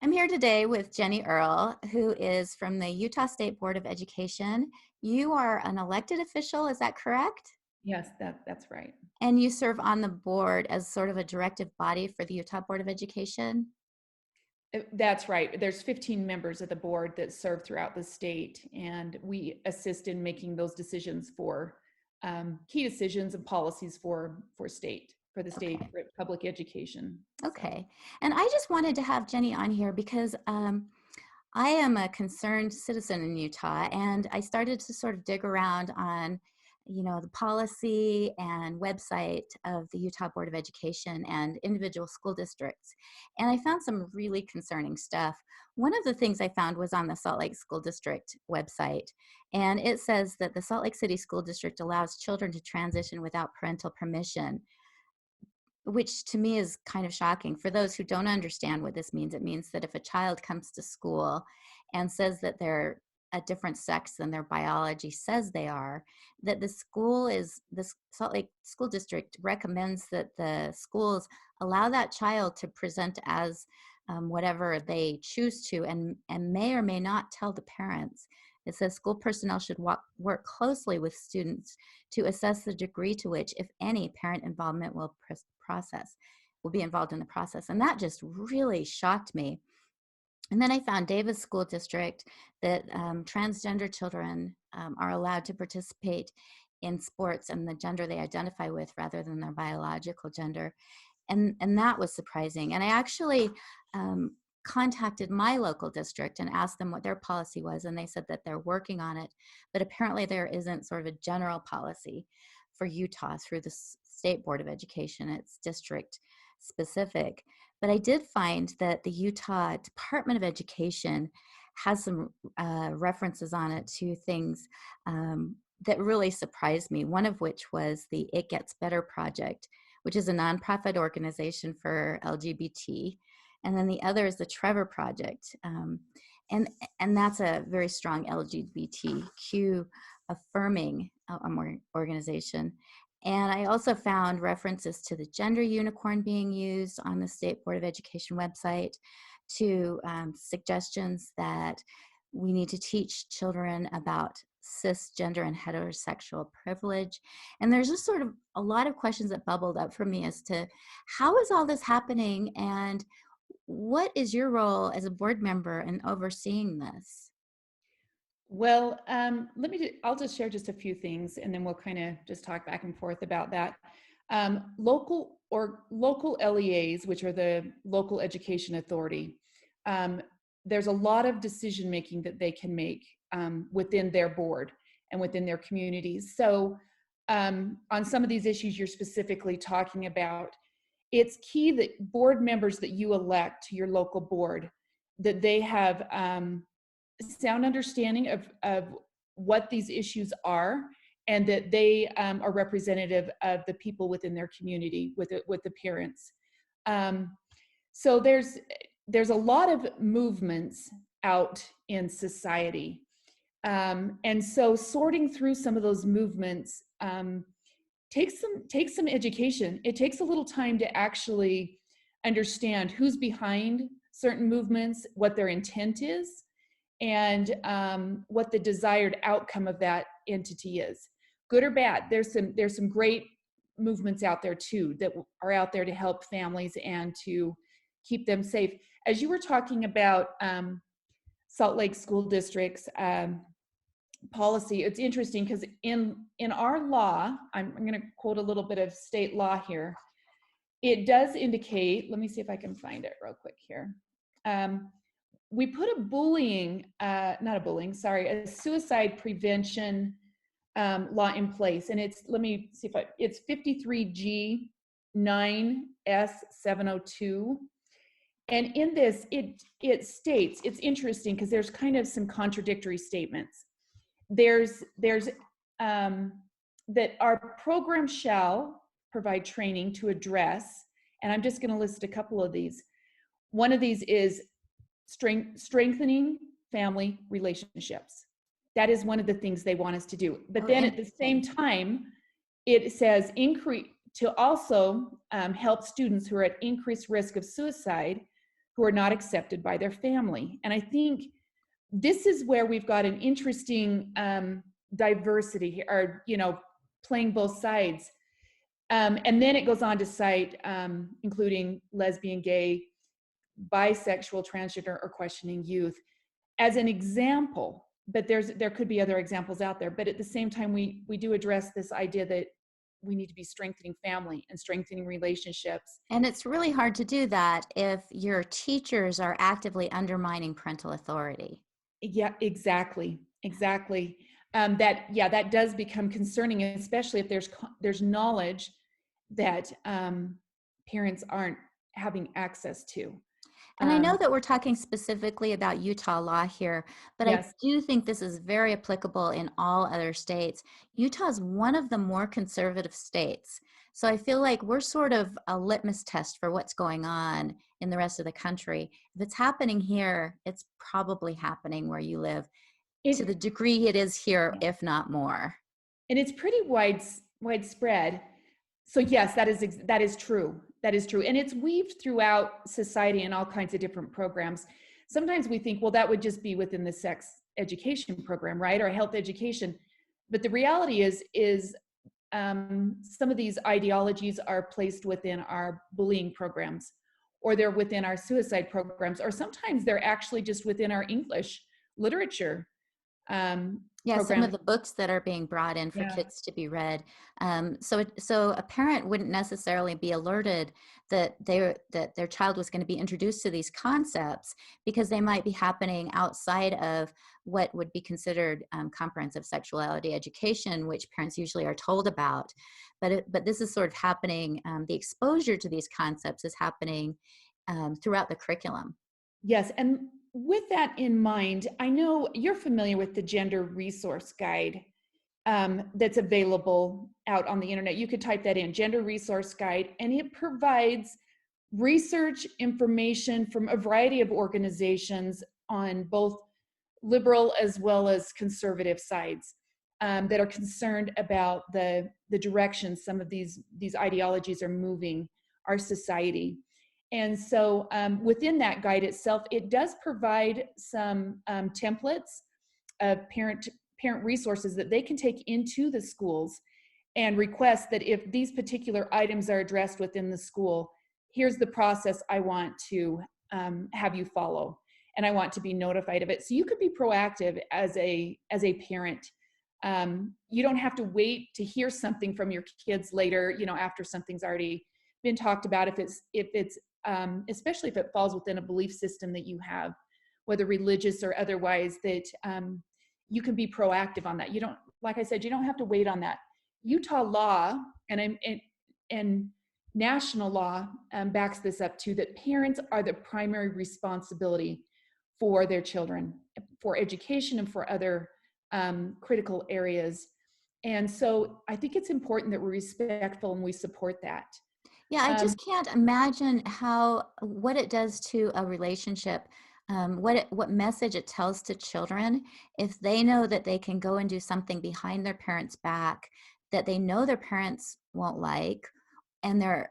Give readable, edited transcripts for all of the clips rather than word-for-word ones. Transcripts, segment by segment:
I'm here today with Jennie Earl, who is from the Utah State Board of Education. You are an elected official, is that correct? Yes, that's right. And you serve on the board as sort of a directive body for the Utah Board of Education? That's right. There's 15 members of the board that serve throughout the state, and we assist in making those decisions for key decisions and policies for the state Okay. for public education. So, Okay. And I just wanted to have Jennie on here because I am a concerned citizen in Utah, and I started to sort of dig around on, the policy and website of the Utah Board of Education and individual school districts. And I found some really concerning stuff. One of the things I found was on the Salt Lake School District website, and it says that the Salt Lake City School District allows children to transition without parental permission, which to me is kind of shocking. For those who don't understand what this means, it means that if a child comes to school and says that they're a different sex than their biology says they are, that the Salt Lake School District recommends that the schools allow that child to present as whatever they choose to, and may or may not tell the parents. It says school personnel should work closely with students to assess the degree to which, if any, parent involvement will be involved in the process. And that just really shocked me. And then I found Davis School District that transgender children are allowed to participate in sports and the gender they identify with rather than their biological gender. And that was surprising. And I actually contacted my local district and asked them what their policy was, and they said that they're working on it, but apparently there isn't sort of a general policy for Utah through the State Board of Education. It's district specific. But I did find that the Utah Department of Education has some references on it to things that really surprised me, one of which was the It Gets Better Project, which is a nonprofit organization for LGBT. And then the other is the Trevor Project. And that's a very strong LGBTQ affirming organization. And I also found references to the gender unicorn being used on the State Board of Education website, to suggestions that we need to teach children about cisgender and heterosexual privilege. And there's just sort of a lot of questions that bubbled up for me as to how is all this happening, and what is your role as a board member in overseeing this? well, I'll just share just a few things, and then we'll kind of just talk back and forth about that. Local LEAs, which are the local education authority, there's a lot of decision making that they can make within their board and within their communities. So on some of these issues you're specifically talking about, it's key that board members that you elect to your local board, that they have sound understanding of what these issues are, and that they are representative of the people within their community, with the parents. So there's a lot of movements out in society, and so sorting through some of those movements takes some education. It takes a little time to actually understand who's behind certain movements, what their intent is, and what the desired outcome of that entity is, good or bad. There's some great movements out there too that are out there to help families and to keep them safe. As you were talking about Salt Lake School District's policy, it's interesting because in our law, I'm going to quote a little bit of state law here. It does indicate, let me see if I can find it real quick here. We put a suicide prevention law in place, and it's, let me see if it's 53G 9S 702. And in this, it states, it's interesting because there's kind of some contradictory statements. There's that our program shall provide training to address, and I'm just going to list a couple of these. One of these is strengthening family relationships. That is one of the things they want us to do. But then at the same time, it says increase to also help students who are at increased risk of suicide, who are not accepted by their family. And I think this is where we've got an interesting diversity here, or, you know, playing both sides. And then it goes on to cite including lesbian, gay, bisexual, transgender, or questioning youth as an example. But there could be other examples out there. But at the same time, we do address this idea that we need to be strengthening family and strengthening relationships. And it's really hard to do that if your teachers are actively undermining parental authority. Yeah, exactly, exactly. That does become concerning, especially if there's knowledge that parents aren't having access to. And I know Um, that we're talking specifically about Utah law here, but I yes, do think this is very applicable in all other states. Utah is one of the more conservative states. So I feel like we're sort of a litmus test for what's going on in the rest of the country. If it's happening here, it's probably happening where you live to the it degree it is here, if not more. and it's pretty widespread. So yes, that is true. That is true, and it's weaved throughout society in all kinds of different programs. Sometimes we think, well, that would just be within the sex education program, right, or health education. But the reality is some of these ideologies are placed within our bullying programs, or they're within our suicide programs, or sometimes they're actually just within our English literature Yeah, some of program. the books that are being brought in for Yeah. kids to be read. So a parent wouldn't necessarily be alerted that their child was going to be introduced to these concepts because they might be happening outside of what would be considered comprehensive sexuality education, which parents usually are told about. But this is sort of happening. The exposure to these concepts is happening throughout the curriculum. Yes, and with that in mind, I know you're familiar with the Gender Resource Guide that's available out on the internet. You could type that in, Gender Resource Guide, and it provides research information from a variety of organizations on both liberal as well as conservative sides that are concerned about the direction some of these ideologies are moving our society. And so within that guide itself, it does provide some templates of parent resources that they can take into the schools and request that if these particular items are addressed within the school, here's the process I want to have you follow, and I want to be notified of it. So you could be proactive as a parent. You don't have to wait to hear something from your kids later, you know, after something's already been talked about. If it's especially if it falls within a belief system that you have, whether religious or otherwise, that you can be proactive on that. You don't, like I said, you don't have to wait on that. Utah law and national law backs this up too, that parents are the primary responsibility for their children, for education and for other critical areas. And so I think it's important that we're respectful and we support that. Yeah, I Um, just can't imagine what it does to a relationship, what message it tells to children if they know that they can go and do something behind their parents' back that they know their parents won't like, and their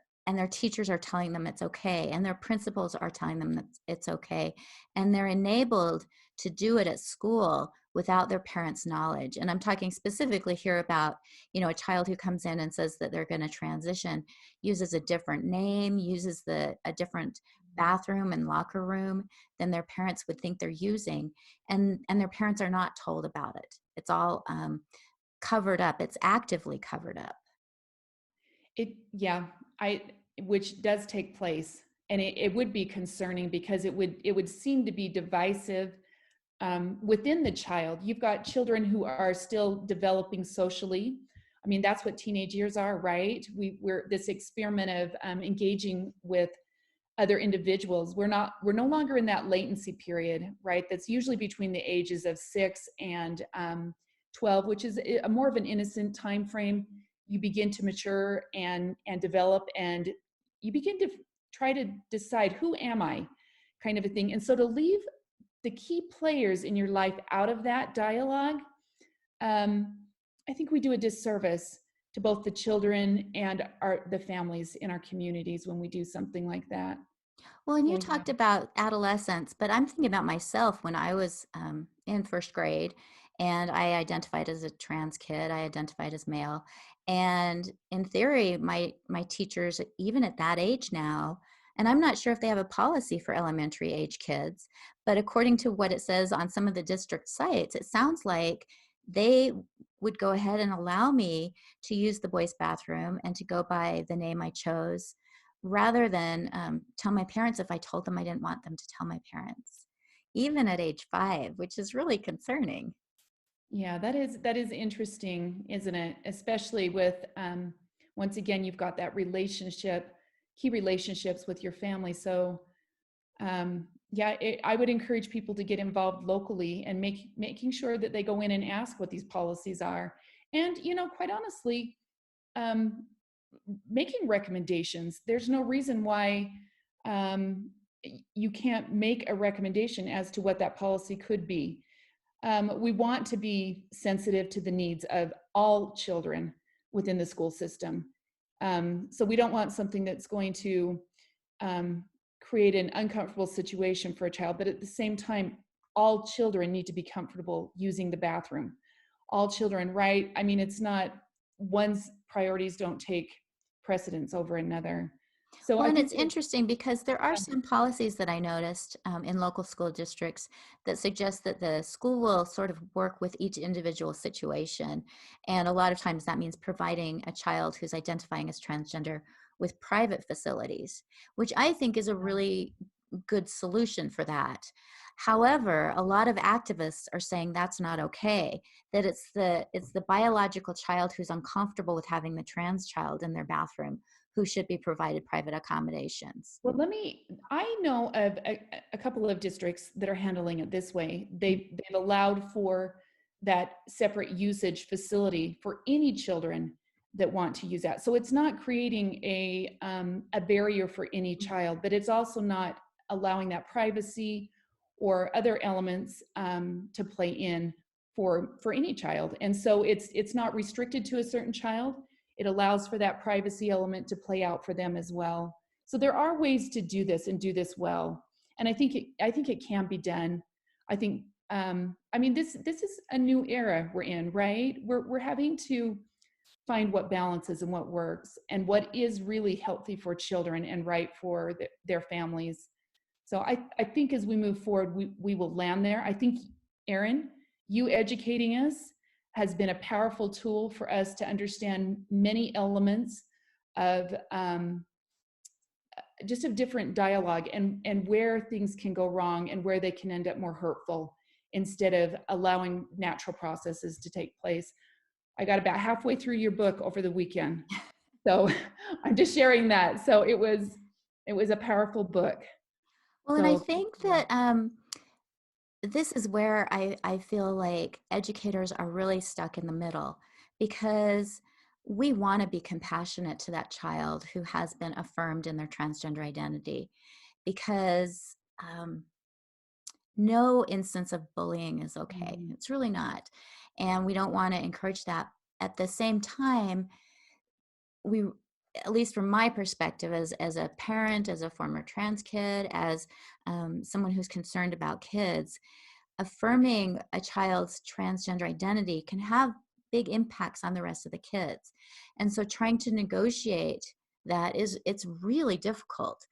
teachers are telling them it's okay, and their principals are telling them that it's okay, and they're enabled to do it at school without their parents' knowledge. And I'm talking specifically here about, a child who comes in and says that they're going to transition, uses a different name, uses a different bathroom and locker room than their parents would think they're using, and their parents are not told about it. It's all covered up. It's actively covered up. yeah, I which does take place, and it would be concerning because it would seem to be divisive within the child. You've got children who are still developing socially. I mean, that's what teenage years are, right? We're this experiment of engaging with other individuals. We're no longer in that latency period, right? That's usually between the ages of 6 and 12, which is a more of an innocent time frame. You begin to mature and develop, and you begin to try to decide, who am I, kind of a thing. And so to leave the key players in your life out of that dialogue, I think we do a disservice to both the children and the families in our communities when we do something like that. Well, and you So yeah. talked about adolescence, but I'm thinking about myself when I was in first grade and I identified as a trans kid. I identified as male. And in theory, my teachers, even at that age now, and I'm not sure if they have a policy for elementary age kids, but according to what it says on some of the district sites, it sounds like they would go ahead and allow me to use the boys' bathroom and to go by the name I chose rather than tell my parents if I told them I didn't want them to tell my parents, even at age 5, which is really concerning. Yeah, that is interesting, isn't it? Especially with once again, you've got that relationship, key relationships with your family. So yeah, I would encourage people to get involved locally and making sure that they go in and ask what these policies are. And quite honestly, um, making recommendations. There's no reason why you can't make a recommendation as to what that policy could be. We want to be sensitive to the needs of all children within the school system. So we don't want something that's going to um, create an uncomfortable situation for a child, but at the same time, all children need to be comfortable using the bathroom. All children, right? I mean, it's not one's priorities don't take precedence over another. So Well, I and think it's that, interesting because there are some policies that I noticed in local school districts that suggest that the school will sort of work with each individual situation. And a lot of times that means providing a child who's identifying as transgender with private facilities, which I think is a really good solution for that. However, a lot of activists are saying that's not okay, that it's the biological child who's uncomfortable with having the trans child in their bathroom who should be provided private accommodations. well, I know of a couple of districts that are handling it this way. They've allowed for that separate usage facility for any children that want to use that. So it's not creating a barrier for any child, but it's also not allowing that privacy or other elements to play in for any child. And so it's not restricted to a certain child. It allows for that privacy element to play out for them as well. So there are ways to do this and do this well, and I think it can be done. I think I mean this is a new era we're in, right? We're having to find what balances and what works and what is really healthy for children and right for their families. So I think as we move forward, we will land there. I think, Erin, you educating us has been a powerful tool for us to understand many elements of just a different dialogue and where things can go wrong and where they can end up more hurtful instead of allowing natural processes to take place. I got about halfway through your book over the weekend. So I'm just sharing that. So it was a powerful book. Well, and I So think that this is where I feel like educators are really stuck in the middle because we want to be compassionate to that child who has been affirmed in their transgender identity because no instance of bullying is okay. It's really not. And we don't want to encourage that. At the same time, we, at least from my perspective as a parent, as a former trans kid, as someone who's concerned about kids, affirming a child's transgender identity can have big impacts on the rest of the kids. And so trying to negotiate that it's really difficult.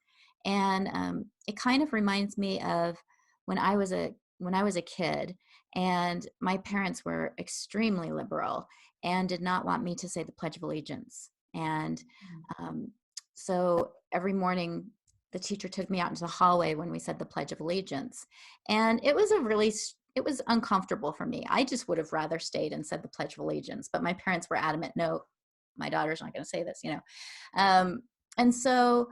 And it kind of reminds me of when I was a kid and my parents were extremely liberal and did not want me to say the Pledge of Allegiance. And um, so every morning the teacher took me out into the hallway when we said the Pledge of Allegiance. And it was uncomfortable for me. I just would have rather stayed and said the Pledge of Allegiance, but my parents were adamant, no, my daughter's not going to say this. And so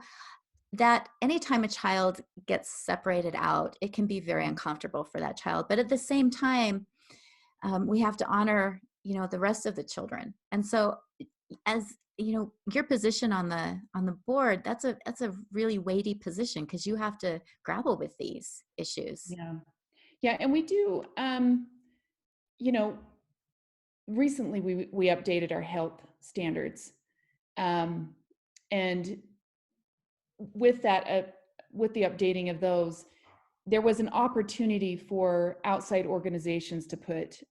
that anytime a child gets separated out, it can be very uncomfortable for that child. But at the same time, we have to honor, the rest of the children. And so as your position on the board, that's a really weighty position because you have to grapple with these issues. yeah. Yeah, and we do you know, recently we updated our health standards. And with that, with the updating of those, there was an opportunity for outside organizations to put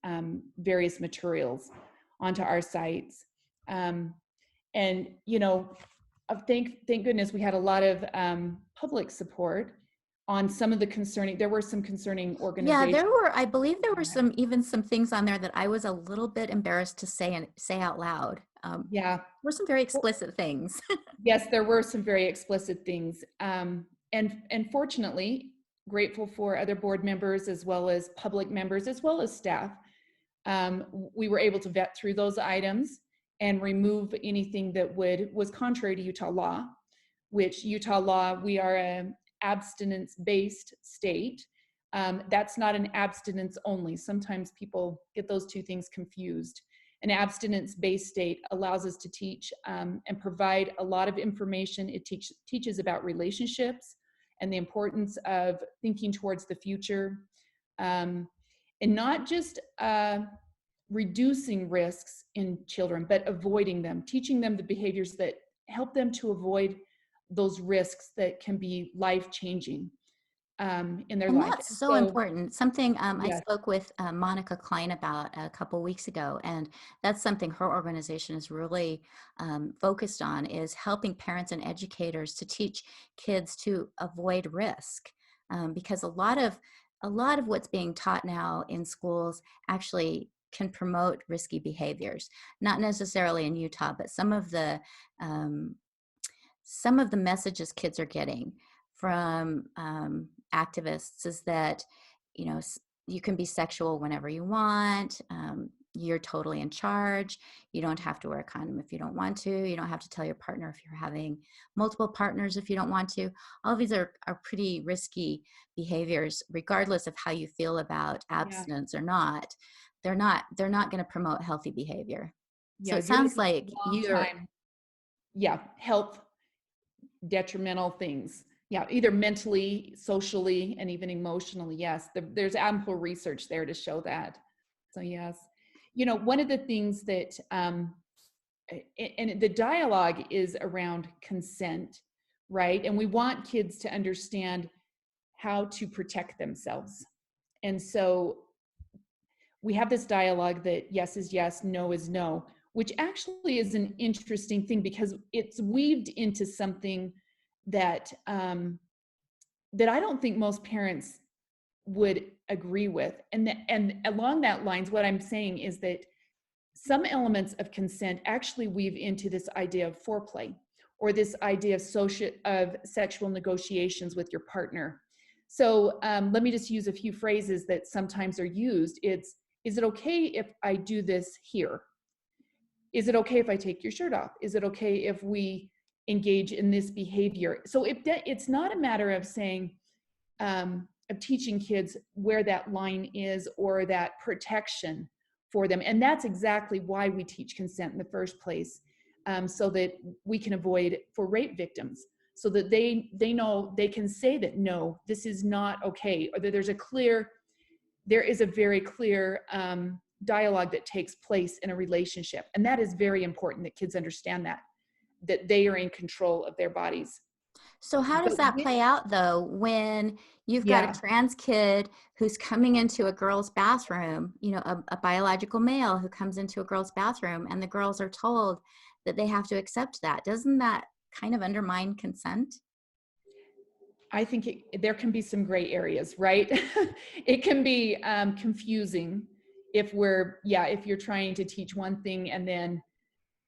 various materials onto our sites. And, you know, thank goodness we had a lot of public support on some of the concerning, there were some concerning Yeah, organizations. I believe there were even some things on there that I was a little bit embarrassed to say out loud. Yeah. There were some very explicit things. Yes, there were some very explicit things. And fortunately, grateful for other board members as well as public members as well as staff. We were able to vet through those items and remove anything that was contrary to Utah law, which Utah law, we are an abstinence-based state. That's not an abstinence only. Sometimes people get those two things confused. An abstinence-based state allows us to teach and provide a lot of information. It teaches about relationships and the importance of thinking towards the future, and not just reducing risks in children, but avoiding them, teaching them the behaviors that help them to avoid those risks that can be life-changing in their And life. that's so So, important. Something I yes, spoke with Monica Klein about a couple weeks ago, and that's something her organization is really focused on, is helping parents and educators to teach kids to avoid risk, because a lot of what's being taught now in schools actually can promote risky behaviors. Not necessarily in Utah, but um, some of the messages kids are getting from activists is that, you know, you can be sexual whenever you want. You're totally in charge. You don't have to wear a condom if you don't want to. You don't have to tell your partner if you're having multiple partners if you don't want to. All of these are pretty risky behaviors, regardless of how you feel about yeah, abstinence or not. They're not going to promote healthy behavior. So yeah, it you're sounds looking like at long you're time, yeah, health detrimental things. Yeah, either mentally, socially, and even emotionally. Yes, there's ample research there to show that. So yes, you know, one of the things that, and the dialogue is around consent, right? And we want kids to understand how to protect themselves. And so we have this dialogue that yes is yes, no is no, which actually is an interesting thing because it's weaved into something that that I don't think most parents would agree with. And along that lines, what I'm saying is that some elements of consent actually weave into this idea of foreplay or this idea of sexual negotiations with your partner. So let me just use a few phrases that sometimes are used. It's, is it okay if I do this here? Is it okay if I take your shirt off? Is it okay if we engage in this behavior? So it's not a matter of saying, of teaching kids where that line is or that protection for them. And that's exactly why we teach consent in the first place, so that we can avoid for rape victims, so that they know they can say that, no, this is not okay, or that there is a very clear dialogue that takes place in a relationship. And that is very important that kids understand that they are in control of their bodies. So how does But that play out though when you've got a yeah, trans kid who's coming into a girl's bathroom, you know, a biological male who comes into a girl's bathroom and the girls are told that they have to accept that? Doesn't that kind of undermine consent? I think there can be some gray areas, right? It can be confusing if if you're trying to teach one thing and then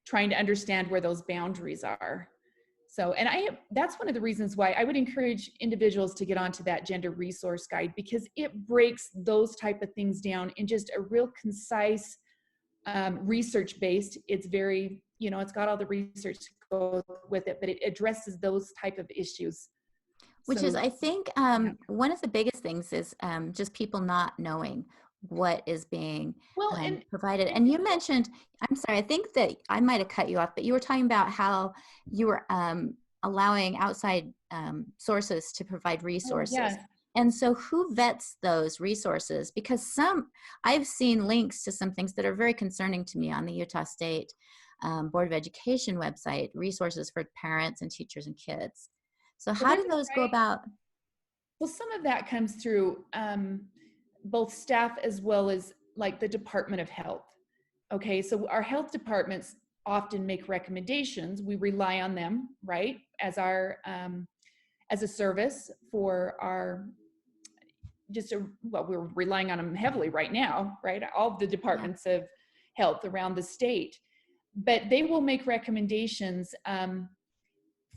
trying to understand where those boundaries are. So, and that's one of the reasons why I would encourage individuals to get onto that gender resource guide, because it breaks those type of things down in just a real concise, research based. It's very, you know, it's got all the research to go with it, but it addresses those type of issues. Which is, So, I think, yeah. one of the biggest things is just people not knowing what is being Well, and provided. I And think you mentioned, I'm sorry, I think that I might have cut you off, but you were talking about how you were allowing outside sources to provide oh, resources. yes. And so who vets those resources? Because I've seen links to some things that are very concerning to me on the Utah State Board of Education website, resources for parents and teachers and kids. So Well, how they're do those go trying. about? Well, some of that comes through both staff as well as like the Department of Health. Okay, so our health departments often make recommendations. We rely on them, right, as our as a service for our well, we're relying on them heavily right now, right? All the Yeah. departments of health around the state, but they will make recommendations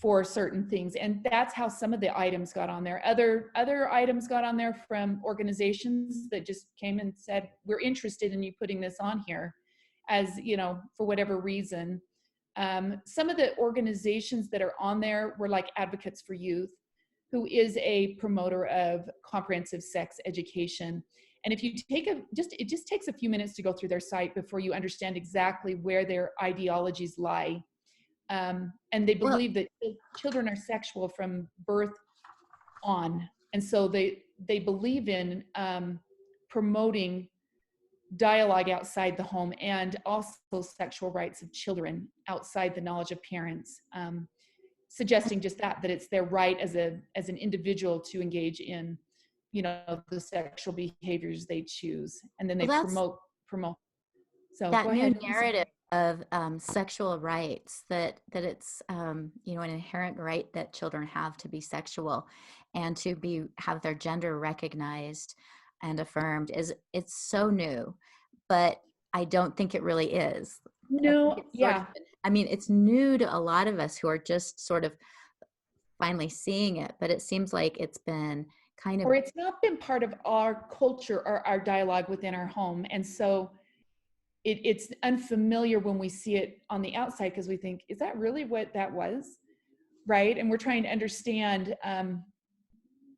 for certain things, and that's how some of the items got on there. Other items got on there from organizations that just came and said, we're interested in you putting this on here, as you know, for whatever reason. Some of the organizations that are on there were like Advocates for Youth, who is a promoter of comprehensive sex education. And if you take it just takes a few minutes to go through their site before you understand exactly where their ideologies lie. And they Well, believe that children are sexual from birth on, and so they believe in promoting dialogue outside the home and also sexual rights of children outside the knowledge of parents, suggesting just that it's their right as an individual to engage in, you know, the sexual behaviors they choose, and then they that's promote. So that go new ahead. I'm sorry. narrative of sexual rights, that it's you know, an inherent right that children have to be sexual and to be have their gender recognized and affirmed, is it's so new, but I don't think it really is. I think No, it's sort of yeah. I mean, it's new to a lot of us who are just sort of finally seeing it, but it seems like it's been kind of. Or it's not been part of our culture or our dialogue within our home. And so it's unfamiliar when we see it on the outside, because we think, is that really what that was? Right. And we're trying to understand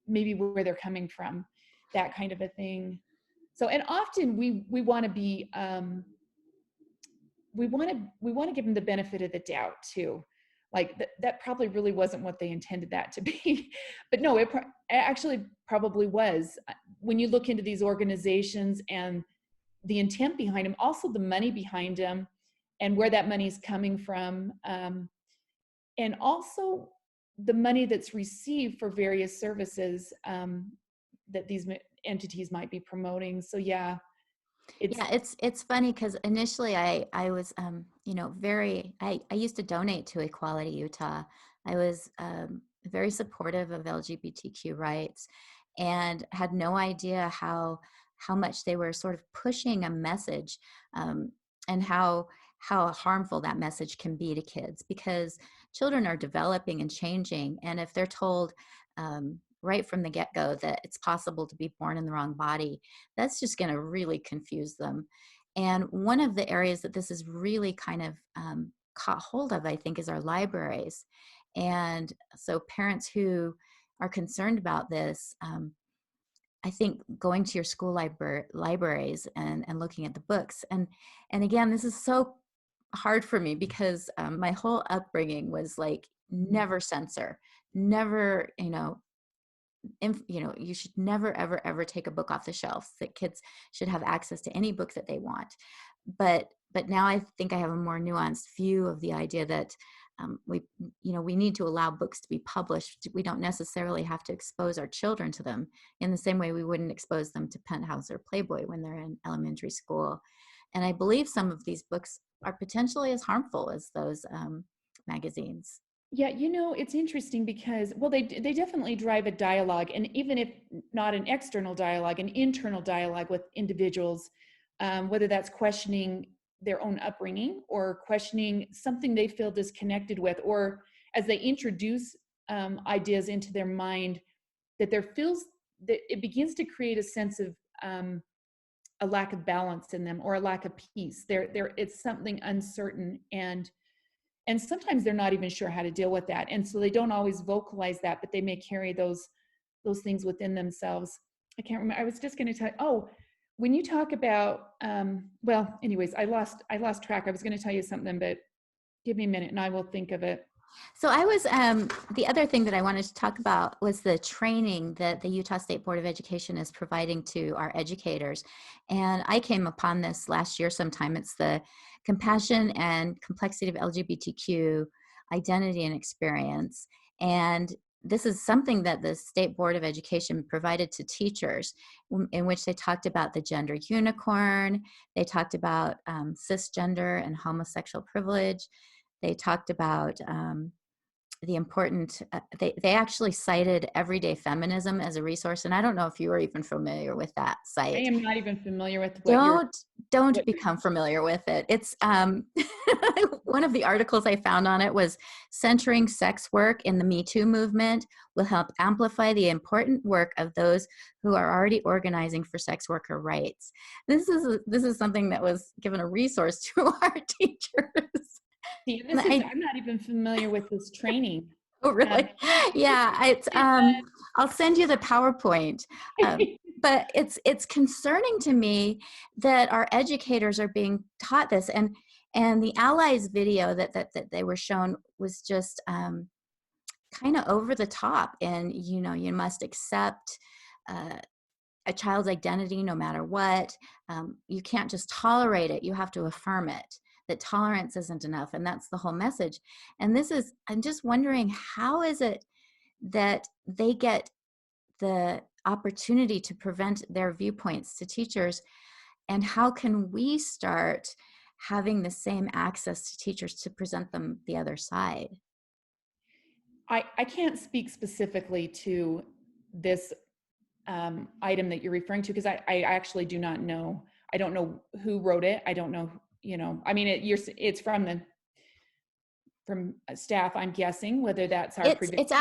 maybe where they're coming from, that kind of a thing. So, and often we want to be, we want to give them the benefit of the doubt too. Like that probably really wasn't what they intended that to be. But no, it actually probably was. When you look into these organizations and the intent behind them, also the money behind them, and where that money is coming from, and also the money that's received for various services that these entities might be promoting. So yeah, it's Yeah, it's funny because initially I was you know, very I used to donate to Equality Utah. I was very supportive of LGBTQ rights and had no idea how much they were sort of pushing a message, um, and how harmful that message can be to kids, because children are developing and changing, and if they're told right from the get-go that it's possible to be born in the wrong body, that's just going to really confuse them. And one of the areas that this is really kind of caught hold of, I think, is our libraries. And so parents who are concerned about this, I think going to your school libraries and looking at the books. And again, this is so hard for me because my whole upbringing was like, never censor, never, you know, you know, you should never ever take a book off the shelf, that kids should have access to any book that they want. But now I think I have a more nuanced view of the idea that we, you know, we need to allow books to be published. We don't necessarily have to expose our children to them in the same way we wouldn't expose them to Penthouse or Playboy when they're in elementary school. And I believe some of these books are potentially as harmful as those magazines. Yeah, you know, it's interesting because, well, they definitely drive a dialogue, and even if not an external dialogue, an internal dialogue with individuals, whether that's questioning their own upbringing or questioning something they feel disconnected with, or as they introduce ideas into their mind, that there feels that it begins to create a sense of a lack of balance in them, or a lack of peace. It's something uncertain, and sometimes they're not even sure how to deal with that, and so they don't always vocalize that, but they may carry those things within themselves. I can't remember, I was just going to tell you, oh, when you talk about well, anyways, I lost track. I was going to tell you something, but give me a minute and I will think of it. So I was, the other thing that I wanted to talk about was the training that the Utah State Board of Education is providing to our educators. And I came upon this last year sometime. It's the Compassion and Complexity of LGBTQ Identity and Experience. And this is something that the State Board of Education provided to teachers, in which they talked about the gender unicorn. They talked about cisgender and homosexual privilege. They talked about the important, they actually cited Everyday Feminism as a resource. And I don't know if you were even familiar with that I site. am not even familiar with Don't what you're become familiar with it. It's one of the articles I found on it was centering sex work in the Me Too movement will help amplify the important work of those who are already organizing for sex worker rights. This is something that was given a resource to our teachers. See, And I'm not even familiar with this training. oh, really? Yeah, it's I'll send you the PowerPoint. But it's concerning to me that our educators are being taught this, and the Allies video that they were shown was just kind of over the top. And you must accept a child's identity no matter what. You can't just tolerate it, you have to affirm it. That tolerance isn't enough, and that's the whole message. And I'm just wondering, how is it that they get the opportunity to present their viewpoints to teachers, and how can we start having the same access to teachers to present them the other side? I can't speak specifically to this item that you're referring to, because I actually do not know. I don't know who wrote it. I don't know, I mean, it's from staff, I'm guessing, whether that's our previous.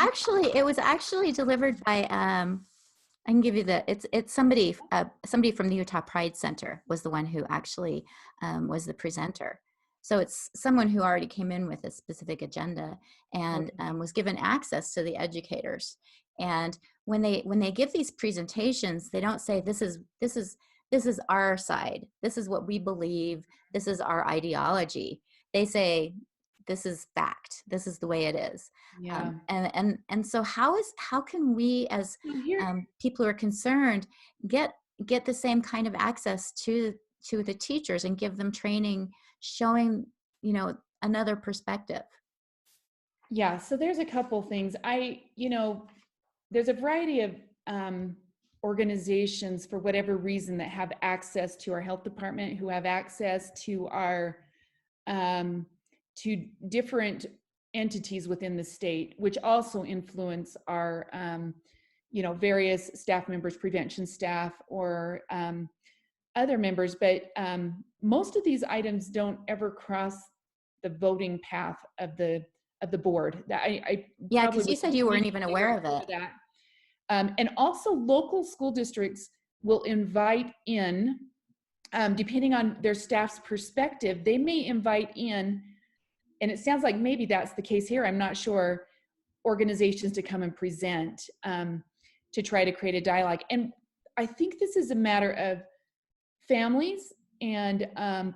It was actually delivered by I can give you it's somebody from the Utah Pride Center was the one who actually was the presenter. So it's someone who already came in with a specific agenda and was given access to the educators. And when they give these presentations, they don't say this is our side. This is what we believe. This is our ideology. They say this is fact. This is the way it is. Yeah. And so how can we as people who are concerned get the same kind of access to the teachers and give them training showing another perspective? Yeah, so there's a couple things. There's a variety of organizations, for whatever reason, that have access to our health department, who have access to our to different entities within the state, which also influence our various staff members, prevention staff, or other members. But most of these items don't ever cross the voting path of the board. That I Yeah, probably because you said you weren't even aware of it. that. And also, local school districts will invite in, depending on their staff's perspective, they may invite in, and it sounds like maybe that's the case here, I'm not sure, organizations to come and present, to try to create a dialogue. And I think this is a matter of families and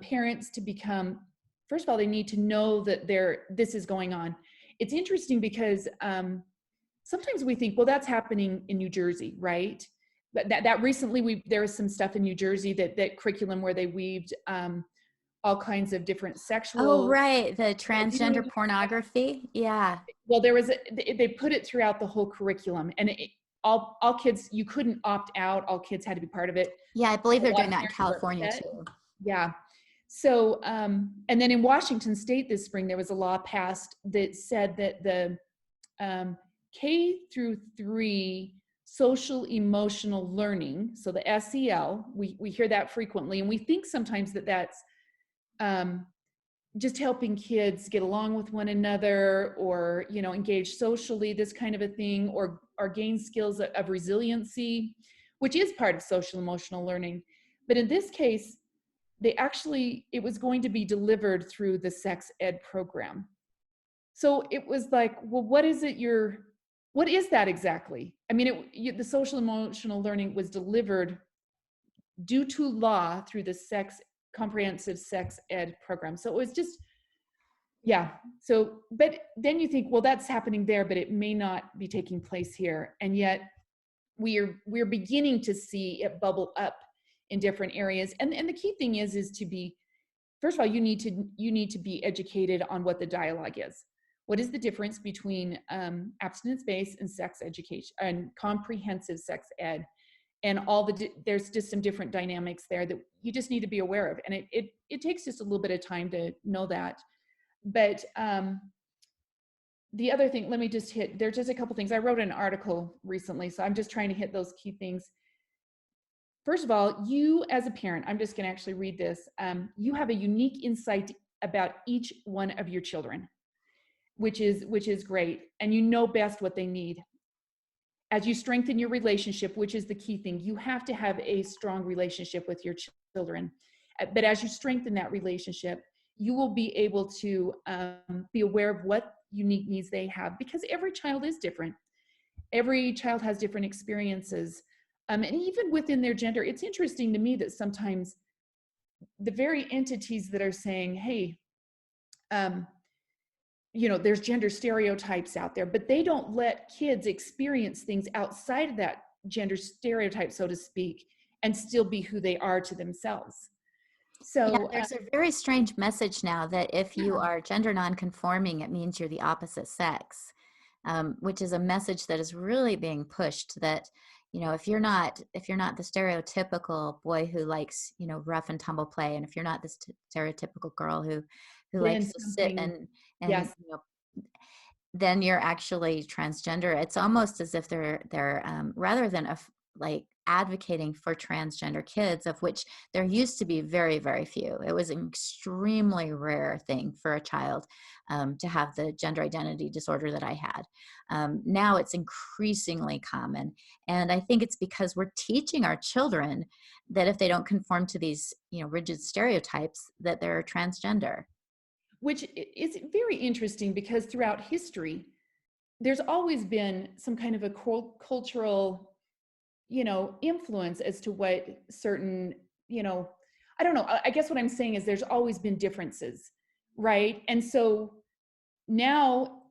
parents to become, first of all, they need to know that this is going on. It's interesting because sometimes we think, well, that's happening in New Jersey, right? But that recently there was some stuff in New Jersey, that curriculum where they weaved all kinds of different sexual. Oh, right, the transgender pornography. Yeah. Well, they put it throughout the whole curriculum, and all kids, you couldn't opt out. All kids had to be part of it. Yeah, I believe they're doing that in California too. Yeah. So, and then in Washington State this spring, there was a law passed that said that the K through 3 social emotional learning, so the SEL, we hear that frequently, and we think sometimes that that's just helping kids get along with one another, or engage socially, this kind of a thing, or gain skills of resiliency, which is part of social emotional learning. But in this case, it was going to be delivered through the sex ed program. So it was like, well, what is that exactly? I mean, the social emotional learning was delivered due to law through the comprehensive sex ed program. So it was just, yeah. So, but then you think, well, that's happening there, but it may not be taking place here. And yet we're beginning to see it bubble up in different areas. And the key thing is to be, first of all, you need to be educated on what the dialogue is. what is the difference between abstinence-based and sex education and comprehensive sex ed, and there's just some different dynamics there that you just need to be aware of. And it takes just a little bit of time to know that. But the other thing, let me just there's just a couple things. I wrote an article recently, so I'm just trying to hit those key things. First of all, you as a parent, I'm just going to actually read this. You have a unique insight about each one of your children, which is great. And you know best what they need. As you strengthen your relationship, which is the key thing, you have to have a strong relationship with your children. But as you strengthen that relationship, you will be able to be aware of what unique needs they have, because every child is different. Every child has different experiences. And even within their gender, it's interesting to me that sometimes the very entities that are saying, hey, there's gender stereotypes out there, but they don't let kids experience things outside of that gender stereotype, so to speak, and still be who they are to themselves. Yeah, So there's a very strange message now that if you yeah, are gender nonconforming, it means you're the opposite sex, which is a message that is really being pushed. That if you're not the stereotypical boy who likes rough and tumble play, and if you're not the stereotypical girl who then likes to sit something, and yes, then you're actually transgender. It's almost as if they're rather than like advocating for transgender kids, of which there used to be very, very few. It was an extremely rare thing for a child to have the gender identity disorder that I had. Now it's increasingly common. And I think it's because we're teaching our children that if they don't conform to these, rigid stereotypes, that they're transgender. which is very interesting, because throughout history, there's always been some kind of a cultural, influence as to what certain, I don't know. I guess what I'm saying is there's always been differences, right? And so now,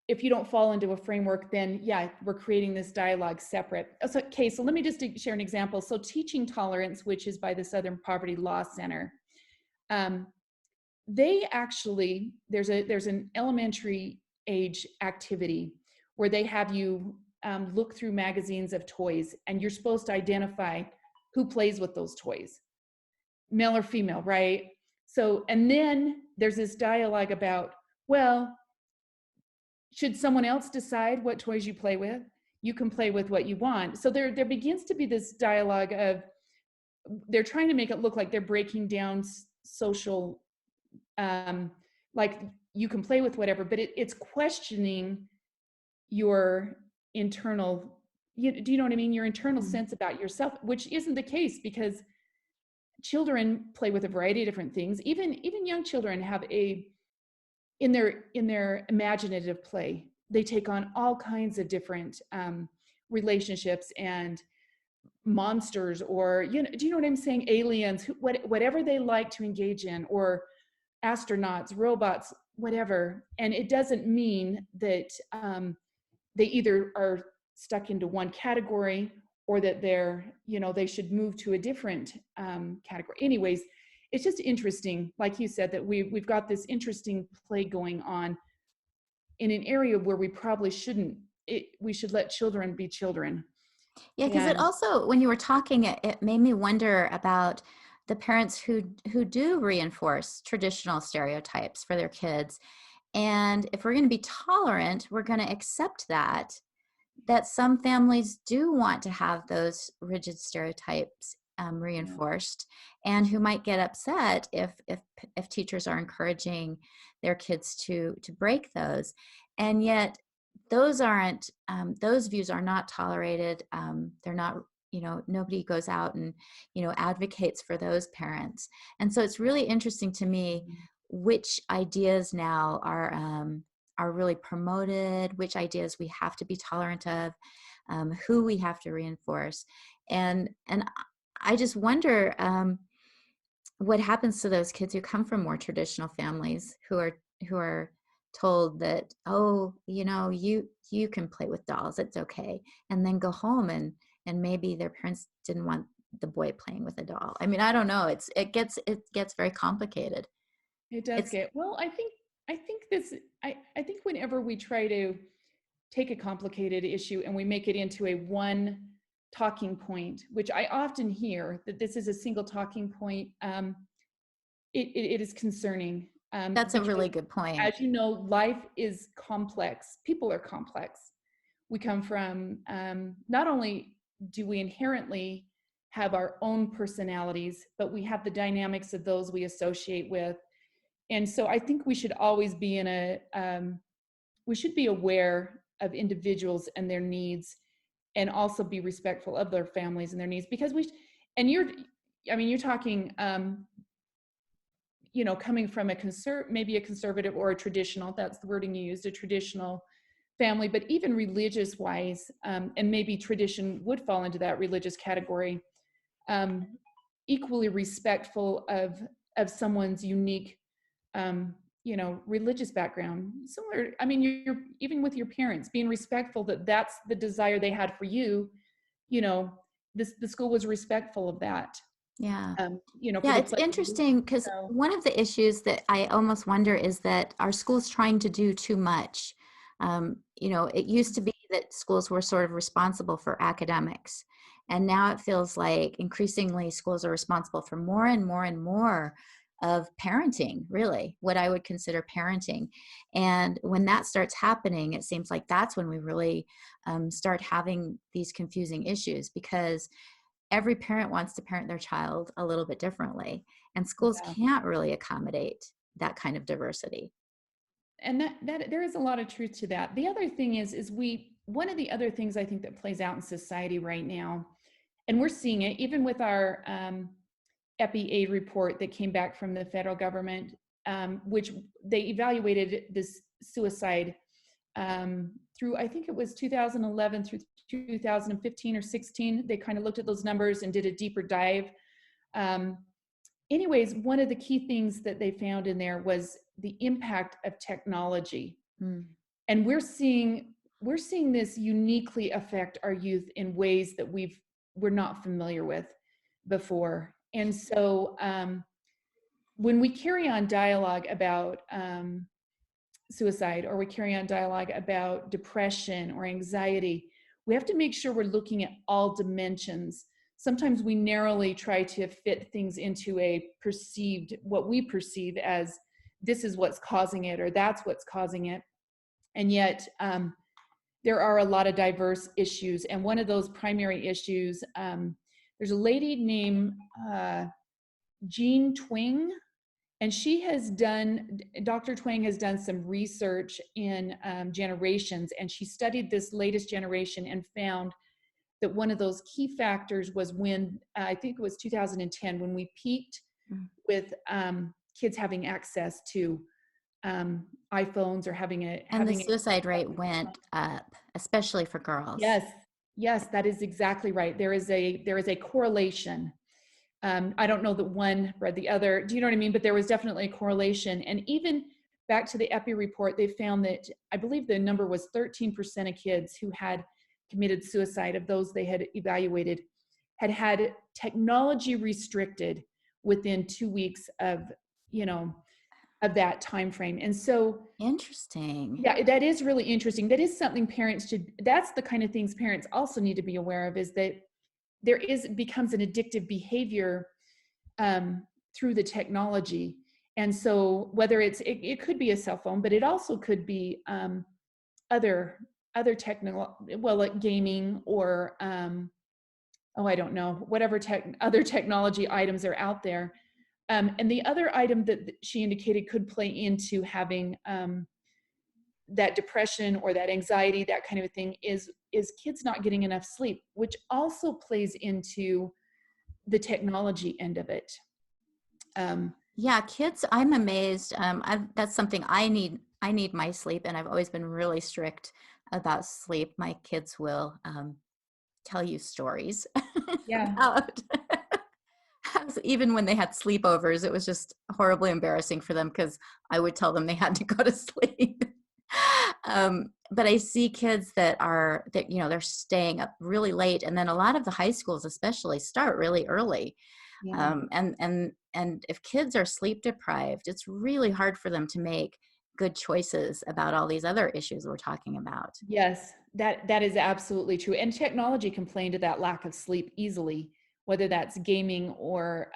if you don't fall into a framework, then yeah, we're creating this dialogue separate. Okay, so let me just share an example. So Teaching Tolerance, which is by the Southern Poverty Law Center, they actually, there's an elementary age activity where they have you look through magazines of toys, and you're supposed to identify who plays with those toys, male or female, right? So, and then there's this dialogue about, well, should someone else decide what toys you play with? You can play with what you want. So there begins to be this dialogue of, they're trying to make it look like they're breaking down social, like you can play with whatever, but it's questioning your internal, do you know what I mean? Your internal sense about yourself, which isn't the case, because children play with a variety of different things. Even young children have in their imaginative play, they take on all kinds of different relationships and monsters, or do you know what I'm saying? Aliens, whatever they like to engage in, or astronauts, robots, whatever. And it doesn't mean that they either are stuck into one category, or that they should move to a different category. Anyways, it's just interesting, like you said, that we've got this interesting play going on in an area where we probably shouldn't. We should let children be children. Yeah, because it And also, when you were talking, it made me wonder about the parents who do reinforce traditional stereotypes for their kids. And if we're going to be tolerant, we're going to accept that some families do want to have those rigid stereotypes reinforced, and who might get upset if teachers are encouraging their kids to break those. And yet those views are not tolerated. They're not, nobody goes out and advocates for those parents. And so it's really interesting to me which ideas now are really promoted, which ideas we have to be tolerant of, who we have to reinforce. And I just wonder what happens to those kids who come from more traditional families, who are told that, oh, you can play with dolls, it's okay, and then go home and maybe their parents didn't want the boy playing with a doll. I mean, I don't know. It gets very complicated. it does It's get, well, I think I think this, I think whenever we try to take a complicated issue and we make it into a one talking point, which I often hear that this is a single talking point, it is concerning, That's a because really good point. as you know, life is complex. People are complex. We come from, not only do we inherently have our own personalities, but we have the dynamics of those we associate with. And so I think we should always be in a, we should be aware of individuals and their needs, and also be respectful of their families and their needs, because and you're, I mean, you're talking, you know, coming from maybe a conservative or a traditional, that's the wording you used, a traditional family, but even religious wise, and maybe tradition would fall into that religious category, equally respectful of someone's unique, you know, religious background. Similar, I mean, you're even with your parents, being respectful that that's the desire they had for you. You know, the school was respectful of that. Yeah. You know, for Yeah, the it's pledge of interesting allegiance. because So one of the issues that I almost wonder is that our schools trying to do too much. You know, it used to be that schools were sort of responsible for academics, and now it feels like increasingly schools are responsible for more and more and more of parenting, really, what I would consider parenting. And when that starts happening, it seems like that's when we really start having these confusing issues, because every parent wants to parent their child a little bit differently, and schools yeah. can't really accommodate that kind of diversity. And that there is a lot of truth to that. The other thing is one of the other things I think that plays out in society right now, and we're seeing it even with our, EPI-A report that came back from the federal government, which they evaluated this suicide, through, I think it was 2011 through 2015 or 16. They kind of looked at those numbers and did a deeper dive. Um, Anyways, one of the key things that they found in there was the impact of technology. Mm. And we're seeing this uniquely affect our youth in ways that we're not familiar with before. And so, when we carry on dialogue about, suicide, or we carry on dialogue about depression or anxiety, we have to make sure we're looking at all dimensions. Sometimes we narrowly try to fit things into what we perceive as this is what's causing it, or that's what's causing it. And yet, there are a lot of diverse issues. And one of those primary issues, there's a lady named, Jean Twing, and Dr. Twang has done some research in, generations, and she studied this latest generation and found that one of those key factors was when, I think it was 2010, when we peaked Mm. with, kids having access to, iPhones, or And the suicide rate went up, especially for girls. yes, yes, that is exactly right. There is a correlation. I don't know that one bred the other. Do you know what I mean? But there was definitely a correlation. And even back to the EPI report, they found that, I believe the number was 13% of kids who had committed suicide, of those they had evaluated, had technology restricted within 2 weeks of, you know, of that time frame. And so, Interesting. yeah, that is really interesting. That is something parents should, that's the kind of things parents also need to be aware of, is that becomes an addictive behavior, through the technology. And so whether it could be a cell phone, but it also could be, other technical, well, like gaming, or, oh, I don't know, whatever other technology items are out there. And the other item that she indicated could play into having, that depression or that anxiety, that kind of a thing, is kids not getting enough sleep, which also plays into the technology end of it. Yeah, kids, I'm amazed. That's something I need. I need my sleep, and I've always been really strict about sleep. My kids will tell you stories Yeah. about even when they had sleepovers. It was just horribly embarrassing for them because I would tell them they had to go to sleep. But I see kids that you know, they're staying up really late, and then a lot of the high schools especially start really early. Yeah. And if kids are sleep deprived, it's really hard for them to make good choices about all these other issues we're talking about. Yes, that is absolutely true. And technology can play into that lack of sleep easily, whether that's gaming or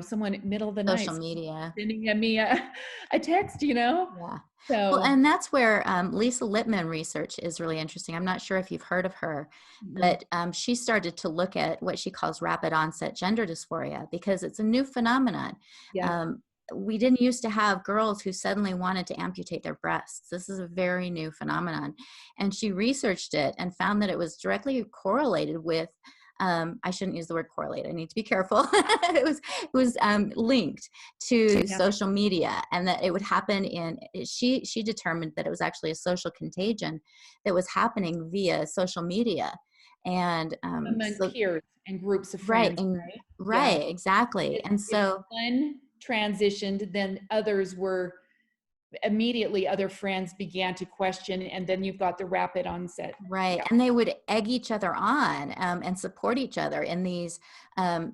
someone middle of the Social night media. sending me a text, Yeah. Well, So and that's where Lisa Lippman research is really interesting. I'm not sure if you've heard of her, mm, but she started to look at what she calls rapid onset gender dysphoria because it's a new phenomenon. yeah, Um, we didn't used to have girls who suddenly wanted to amputate their breasts. This is a very new phenomenon. And she researched it and found that it was directly correlated with I shouldn't use the word correlate. I need to be careful. it was linked to yeah. social media, and that it would happen she determined that it was actually a social contagion that was happening via social media. And Among so peers and groups of right, friends, and right? Yeah. right, exactly. And If so one transitioned, then others were immediately other friends began to question, and then you've got the rapid onset. right, Yeah. and they would egg each other on and support each other in these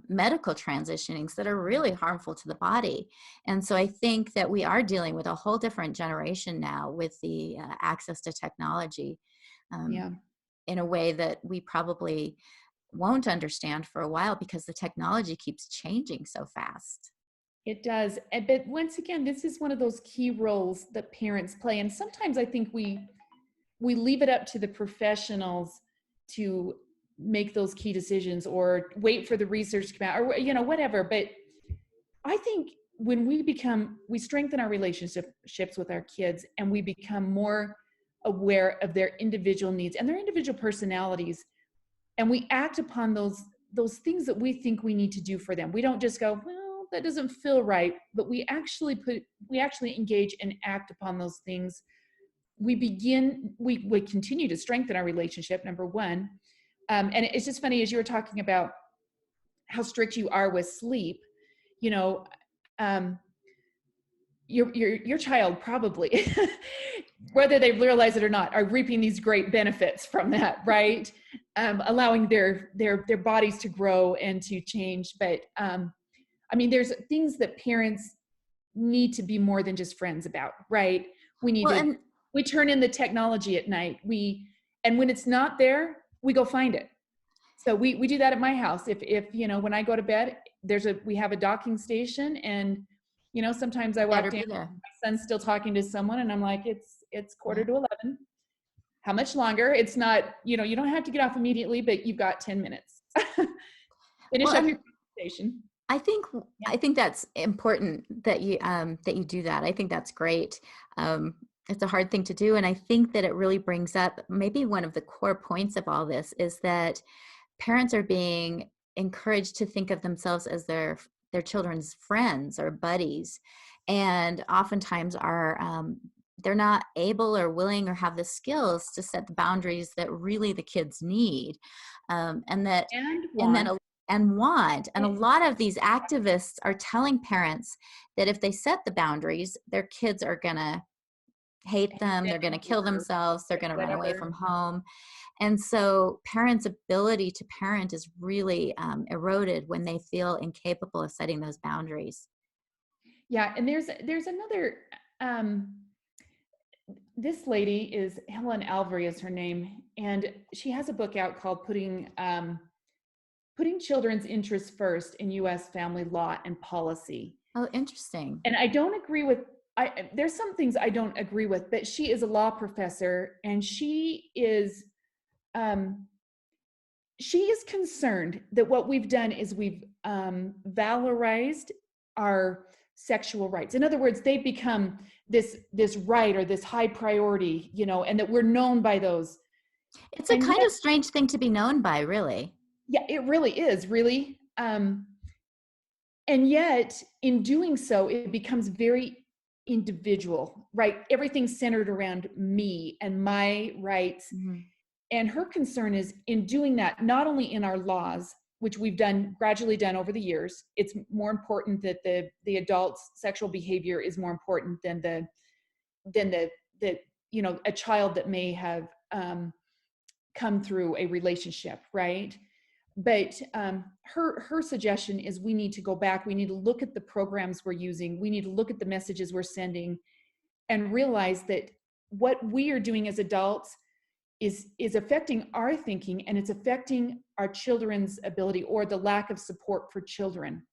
medical transitionings that are really harmful to the body. And so I think that we are dealing with a whole different generation now with the access to technology um, Yeah. in a way that we probably won't understand for a while because the technology keeps changing so fast. It does. But once again, this is one of those key roles that parents play. And sometimes I think we leave it up to the professionals to make those key decisions or wait for the research to come out or whatever. But I think when we strengthen our relationships with our kids and we become more aware of their individual needs and their individual personalities, and we act upon those things that we think we need to do for them. We don't just go, well, that doesn't feel right, but we actually engage and act upon those things. We continue to strengthen our relationship, number one. And it's just funny, as you were talking about how strict you are with sleep, you know, um, your child probably, whether they realize it or not, are reaping these great benefits from that, right? Allowing their bodies to grow and to change. But I mean, there's things that parents need to be more than just friends about, right? We need Well, to and we turn in the technology at night. And when it's not there, we go find it. So we do that at my house. If when I go to bed, we have a docking station, and sometimes I better walk down, be there. my son's still talking to someone, and I'm like, it's quarter Yeah. to 11. How much longer? It's not, you don't have to get off immediately, but you've got 10 minutes. Finish Well, up your and conversation. I think Yeah. I think that's important that you do that. I think that's great. It's a hard thing to do, and I think that it really brings up maybe one of the core points of all this is that parents are being encouraged to think of themselves as their children's friends or buddies, and oftentimes are they're not able or willing or have the skills to set the boundaries that really the kids need, and that And and then want. and want. And a lot of these activists are telling parents that if they set the boundaries, their kids are going to hate them, they're going to kill Or themselves, they're going to run away whatever. from home. And so parents' ability to parent is really eroded when they feel incapable of setting those boundaries. Yeah, and there's another this lady is Helen Alvare is her name, and she has a book out called Putting Children's Interests First in US Family Law and Policy. Oh, interesting. And I don't agree with there's some things I don't agree with, but she is a law professor, and um she is concerned that what we've done is we've valorized our sexual rights. In other words, they've become this right or this high priority, and that we're known by those. It's a And kind yet, of strange thing to be known by, really. yeah, it really is, really. And yet, in doing so, it becomes very individual, right? Everything's centered around me and my rights. Mhm. And her concern is in doing that, not only in our laws, which we've gradually done over the years. It's more important that the adult's sexual behavior is more important than a child that may have come through a relationship, right? But her suggestion is we need to go back. We need to look at the programs we're using. We need to look at the messages we're sending, and realize that what we are doing as adults is affecting our thinking, and it's affecting our children's ability, or the lack of support for children,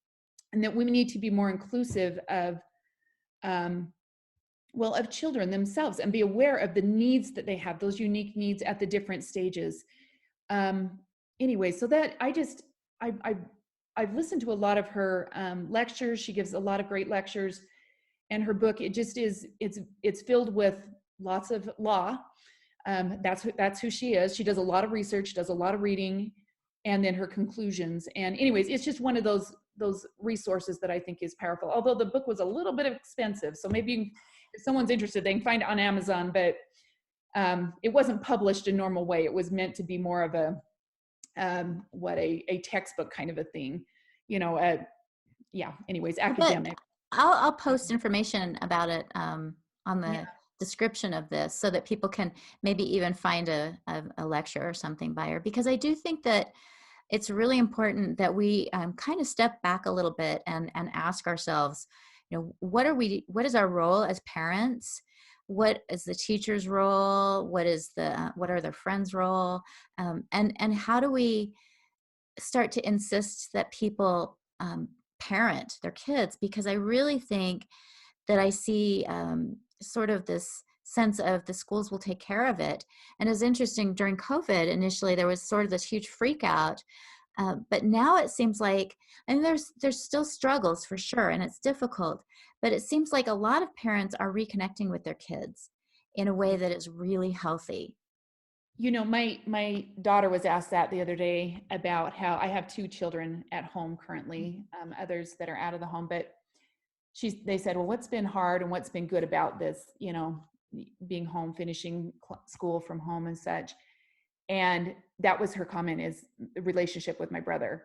and that we need to be more inclusive of of children themselves, and be aware of the needs that they have, those unique needs at the different stages. Anyway, so that I've listened to a lot of her lectures. She gives a lot of great lectures, and her book, it just is, it's filled with lots of law. That's who she is. She does a lot of research, does a lot of reading, and then her conclusions. And anyways, it's just one of those resources that I think is powerful. Although the book was a little bit expensive, so maybe if someone's interested, they can find it on Amazon. But it wasn't published a normal way. It was meant to be more of a textbook kind of a thing, anyways, academic. But I'll post information about it on the description of this, so that people can maybe even find a lecture or something by her, because I do think that it's really important that we kind of step back a little bit and ask ourselves, what is our role as parents? What is the teacher's role? What are their friends' role? And how do we start to insist that people parent their kids? Because I really think that I see sort of this sense of the schools will take care of it. And it's interesting, during COVID, initially there was sort of this huge freak out. But now it seems like, and there's still struggles for sure, and it's difficult, but it seems like a lot of parents are reconnecting with their kids in a way that is really healthy. My daughter was asked that the other day about how I have 2 children at home currently, others that are out of the home, but they said, well, what's been hard and what's been good about this, being home, finishing school from home and such. And that was her comment, is the relationship with my brother,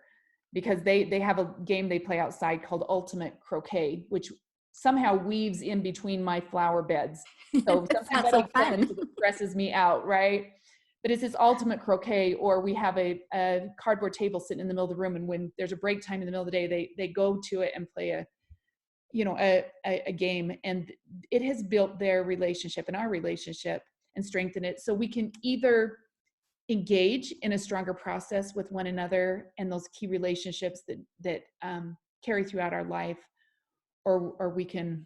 because they have a game they play outside called ultimate croquet, which somehow weaves in between my flower beds. So sometimes I don't play because it stresses me out, right? But it's this ultimate croquet. Or we have a cardboard table sitting in the middle of the room, and when there's a break time in the middle of the day, they go to it and play a game, and it has built their relationship and our relationship and strengthened it, so we can either engage in a stronger process with one another and those key relationships that carry throughout our life, or we can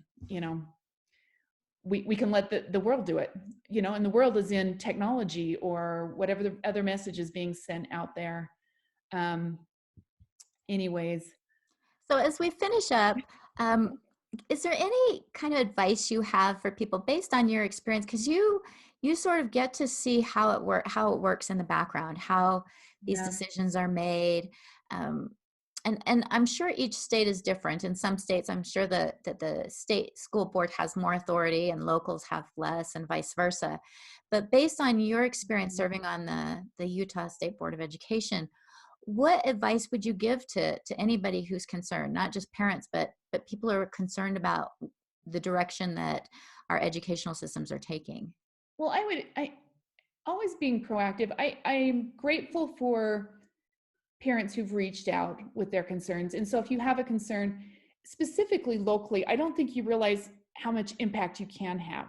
we can let the world do it, and the world is in technology or whatever the other message is being sent out there. Anyways, so as we finish up, is there any kind of advice you have for people based on your experience? Because you sort of get to see how it works in the background, how these decisions are made. And I'm sure each state is different. In some states, I'm sure that the state school board has more authority and locals have less, and vice versa. But based on your experience serving on the Utah State Board of Education, what advice would you give to anybody who's concerned, not just parents, but people who are concerned about the direction that our educational systems are taking? Well, I always being proactive. I'm grateful for parents who've reached out with their concerns. And so if you have a concern specifically locally, I don't think you realize how much impact you can have.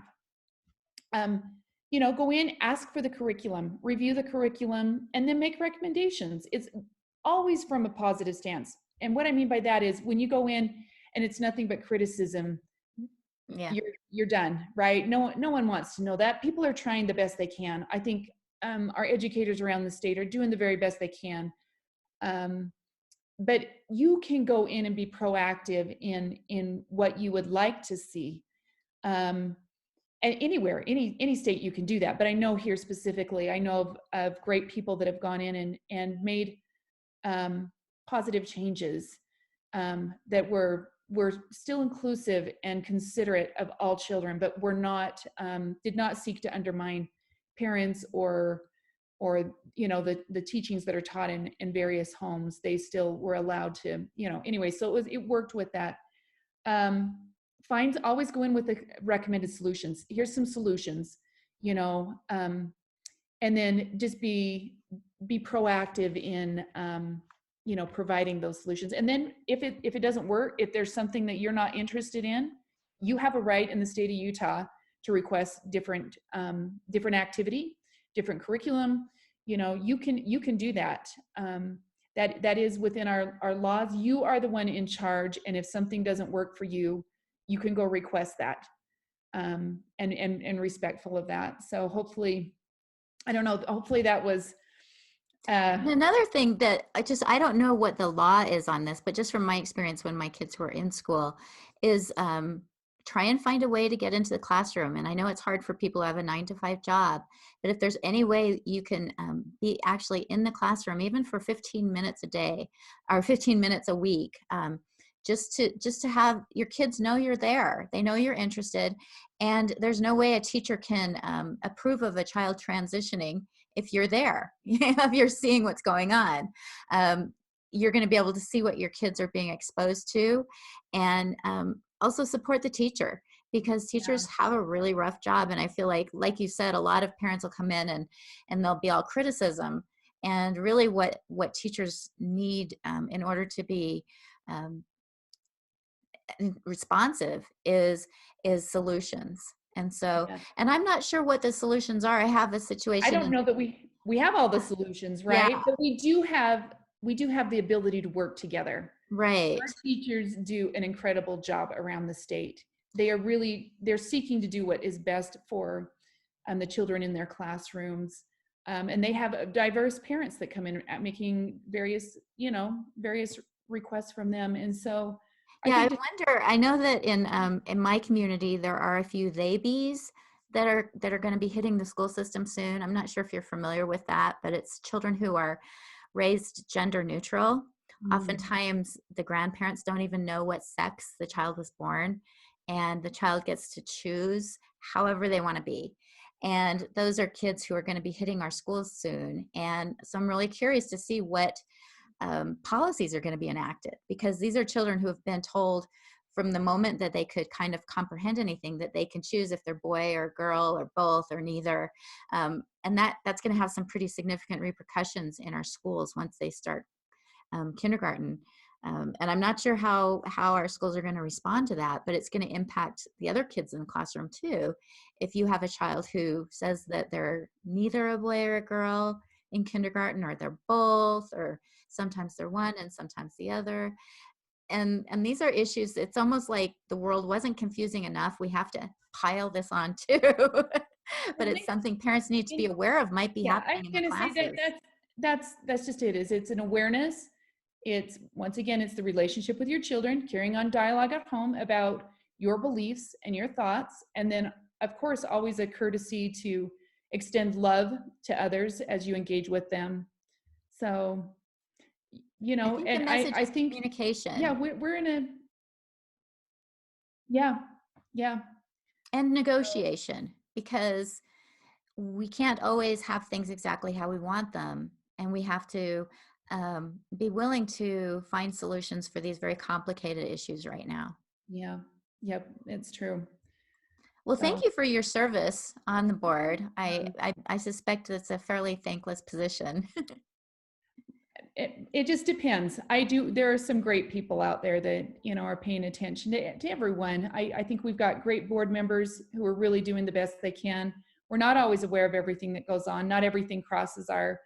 Go in, ask for the curriculum, review the curriculum, and then make recommendations. It's always from a positive stance. And what I mean by that is, when you go in and it's nothing but criticism, you're done, right? No one wants to know that. People are trying the best they can. I think our educators around the state are doing the very best they can. But you can go in and be proactive in what you would like to see. And anywhere, any state, you can do that. But I know here specifically, I know of great people that have gone in and made positive changes that were still inclusive and considerate of all children, but did not seek to undermine parents or the teachings that are taught in various homes. They still were allowed to, anyway. So it worked with that. Always go in with the recommended solutions. Here's some solutions, and then just be proactive in, providing those solutions. And then if it doesn't work, if there's something that you're not interested in, you have a right in the state of Utah to request different activity, different curriculum. You can do that. That is within our laws. You are the one in charge, and if something doesn't work for you, you can go request that, and respectful of that. So hopefully, I don't know, hopefully that was Another thing that I don't know what the law is on this, but just from my experience when my kids were in school is try and find a way to get into the classroom. And I know it's hard for people who have a 9-to-5 job, but if there's any way you can be actually in the classroom, even for 15 minutes a day or 15 minutes a week, just to have your kids know you're there. They know you're interested. And there's no way a teacher can approve of a child transitioning if you're there, if you're seeing what's going on. You're going to be able to see what your kids are being exposed to, and also support the teacher, because teachers have a really rough job. And I feel like you said, a lot of parents will come in and they'll be all criticism. And really what teachers need in order to be responsive is solutions. And so, and I'm not sure what the solutions are. I have a situation. I don't know that we have all the solutions, right? Yeah. But we do have the ability to work together. Right. Our teachers do an incredible job around the state. They're seeking to do what is best for the children in their classrooms. And they have diverse parents that come in making various requests from them. And so I wonder, I know that in my community, there are a few they bees that are going to be hitting the school system soon. I'm not sure if you're familiar with that, but it's children who are raised gender neutral. Oftentimes the grandparents don't even know what sex the child was born, and the child gets to choose however they want to be. And those are kids who are going to be hitting our schools soon. And so I'm really curious to see what policies are going to be enacted, because these are children who have been told from the moment that they could kind of comprehend anything that they can choose if they're boy or girl or both or neither. And that's going to have some pretty significant repercussions in our schools once they start kindergarten. And I'm not sure how our schools are going to respond to that, but it's going to impact the other kids in the classroom too. If you have a child who says that they're neither a boy or a girl in kindergarten, or they're both, or sometimes they're one and sometimes the other. And these are issues. It's almost like the world wasn't confusing enough. We have to pile this on too. But it's something parents need to be aware of might be happening in the classes. Say that's just it. It's an awareness. It's, once again, it's the relationship with your children, carrying on dialogue at home about your beliefs and your thoughts. And then, of course, always a courtesy to extend love to others as you engage with them. So, I think communication. Yeah, we're in a, yeah. And negotiation, because we can't always have things exactly how we want them. And we have to be willing to find solutions for these very complicated issues right now. Yeah. Yep. It's true. Well, thank you for your service on the board. I suspect it's a fairly thankless position. It just depends. There are some great people out there that, are paying attention to everyone. I think we've got great board members who are really doing the best they can. We're not always aware of everything that goes on. Not everything crosses our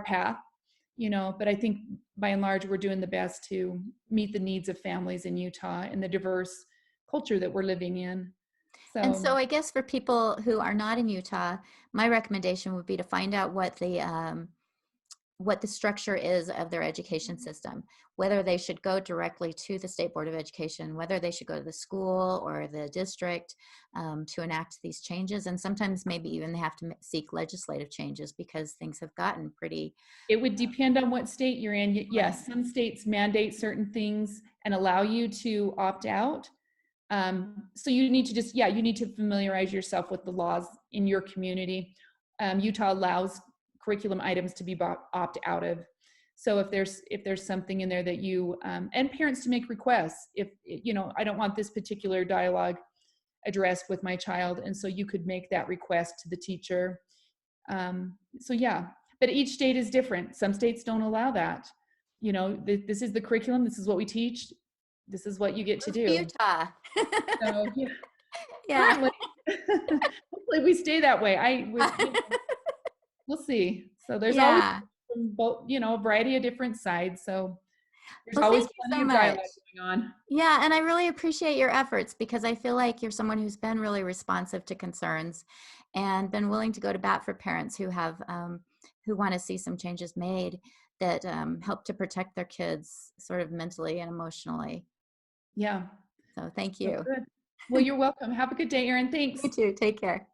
path, but I think by and large, we're doing the best to meet the needs of families in Utah and the diverse culture that we're living in. And so I guess for people who are not in Utah, my recommendation would be to find out what the structure is of their education system, whether they should go directly to the State Board of Education, whether they should go to the school or the district to enact these changes. And sometimes maybe even they have to seek legislative changes because things have gotten pretty. It would depend on what state you're in. Yes, some states mandate certain things and allow you to opt out. So you need to familiarize yourself with the laws in your community. Utah allows curriculum items to be opt out of. So if there's something in there that you, and parents to make requests, if, I don't want this particular dialogue addressed with my child. And so you could make that request to the teacher. But each state is different. Some states don't allow that. This is the curriculum. This is what we teach. This is what you get to do. Utah. So, Yeah. Hopefully we stay that way. We'll see. So there's always Yeah. both, a variety of different sides. So there's Well, always thank you plenty so of dialogue much. going on. Yeah, and I really appreciate your efforts because I feel like you're someone who's been really responsive to concerns and been willing to go to bat for parents who have who want to see some changes made that help to protect their kids sort of mentally and emotionally. Yeah. So thank So you. good. Well, you're welcome. Have a good day, Erin. You Thanks. too. Take care.